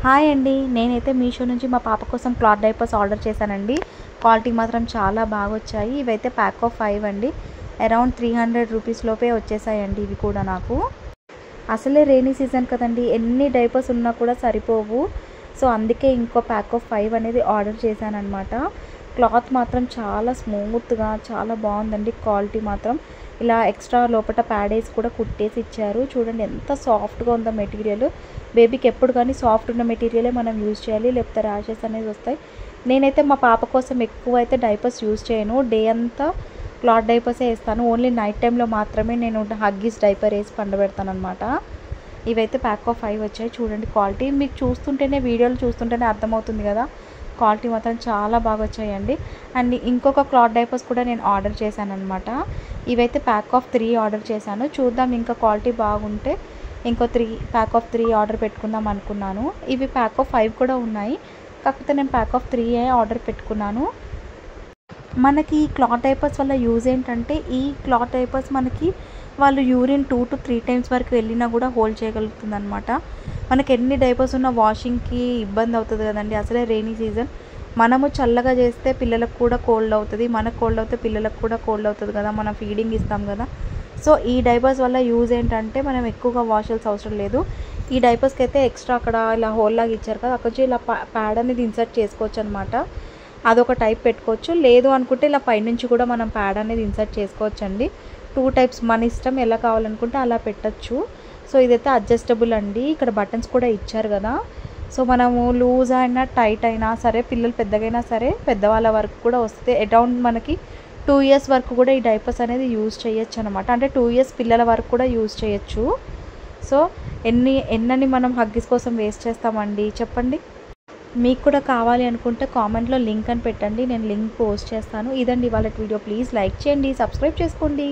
Hi అండి, నేనైతే మీషో నుంచి మా పాప కోసం క్లాత్ డైపర్స్ ఆర్డర్ చేశానండి. క్వాలిటీ మాత్రం చాలా బాగా వచ్చాయి. ఇవైతే ప్యాక్ ఆఫ్ 5 అండి. అరౌండ్ 300 రూపీస్ లోపే వచ్చేసాయండి ఇవి కూడా నాకు. అసలే రెయినీ సీజన్ కదండి, ఎన్ని డైపర్స్ ఉన్నా కూడా సరిపోవు. సో అందుకే ఇంకో ప్యాక్ ఆఫ్ 5 అనేది ఆర్డర్ చేశానన్నమాట. క్లాత్ మాత్రం చాలా స్మూత్గా చాలా బాగుందండి. క్వాలిటీ మాత్రం ఇలా ఎక్స్ట్రా లోపల ప్యాడేస్ కూడా కుట్టేసి ఇచ్చారు. చూడండి ఎంత సాఫ్ట్గా ఉందో మెటీరియల్. బేబీకి ఎప్పుడు కానీ సాఫ్ట్ ఉన్న మెటీరియలే మనం యూజ్ చేయాలి, లేకపోతే ర్యాషెస్ అనేది వస్తాయి. నేనైతే మా పాప కోసం ఎక్కువ అయితే డైపర్స్ యూజ్ చేయను. డే అంతా క్లాత్ డైపర్సే వేస్తాను. ఓన్లీ నైట్ టైంలో మాత్రమే నేను హగ్గీస్ డైపర్ వేసి పండబెడతాను అనమాట. ఇవైతే ప్యాక్ ఆఫ్ 5 వచ్చాయి. చూడండి క్వాలిటీ మీకు చూస్తుంటేనే, వీడియోలు చూస్తుంటేనే అర్థమవుతుంది కదా. క్వాలిటీ మాత్రం చాలా బాగా వచ్చాయండి. అండ్ ఇంకొక క్లాత్ డైపర్స్ కూడా నేను ఆర్డర్ చేశాను అనమాట. ఇవైతే ప్యాక్ ఆఫ్ 3 ఆర్డర్ చేశాను. చూద్దాం, ఇంకా క్వాలిటీ బాగుంటే ఇంకో ప్యాక్ ఆఫ్ 3 ఆర్డర్ పెట్టుకుందాం అనుకున్నాను. ఇవి ప్యాక్ ఆఫ్ 5 కూడా ఉన్నాయి, కాకపోతే నేను ప్యాక్ ఆఫ్ 3 ఆర్డర్ పెట్టుకున్నాను. మనకి ఈ క్లాత్ డైపర్స్ వల్ల యూజ్ ఏంటంటే, ఈ క్లాత్ డైపర్స్ మనకి వాళ్ళు యూరిన్ 2 to 3 టైమ్స్ వరకు వెళ్ళినా కూడా హోల్డ్ చేయగలుగుతుంది అనమాట. మనకి ఎన్ని డైపర్స్ ఉన్న వాషింగ్కి ఇబ్బంది అవుతుంది కదండి. అసలే రెయినీ సీజన్, మనము చల్లగా చేస్తే పిల్లలకు కూడా కోల్డ్ అవుతుంది, మనకు కోల్డ్ అవుతే పిల్లలకు కూడా కోల్డ్ అవుతుంది కదా, మనం ఫీడింగ్ ఇస్తాం కదా. సో ఈ డైపర్స్ వల్ల యూజ్ ఏంటంటే, మనం ఎక్కువగా వాష్ చేయాల్సిన అవసరం లేదు. ఈ డైపర్స్కి అయితే ఎక్స్ట్రా అక్కడ ఇలా హోల్ లాగా ఇచ్చారు కదా, అక్కడ ఇలా ప్యాడ్ అనేది ఇన్సర్ట్ చేసుకోవచ్చు అనమాట. అదొక టైప్ పెట్టుకోవచ్చు. లేదు అనుకుంటే ఇలా పైనుంచి కూడా మనం ప్యాడ్ అనేది ఇన్సర్ట్ చేసుకోవచ్చు అండి. 2 టైప్స్, మన ఇష్టం ఎలా కావాలనుకుంటే అలా పెట్టచ్చు. సో ఇదైతే అడ్జస్టబుల్ అండి. ఇక్కడ బటన్స్ కూడా ఇచ్చారు కదా. సో మనము లూజ్ అయినా టైట్ అయినా సరే, పిల్లలు పెద్దగైనా సరే, పెద్దవాళ్ళ వరకు కూడా వస్తే అరౌండ్ మనకి 2 years వరకు కూడా ఈ డైపర్స్ అనేది యూజ్ చేయొచ్చు అనమాట. అంటే 2 years పిల్లల వరకు కూడా యూజ్ చేయొచ్చు. సో ఎన్నని మనం హగ్గీస్ కోసం వేస్ట్ చేస్తామండి చెప్పండి. మీకు కూడా కావాలి అనుకుంటే కామెంట్లో లింక్ అని పెట్టండి, నేను లింక్ పోస్ట్ చేస్తాను. ఇదండి ఇవాళ వీడియో. ప్లీజ్ లైక్ చేయండి, సబ్స్క్రైబ్ చేసుకోండి.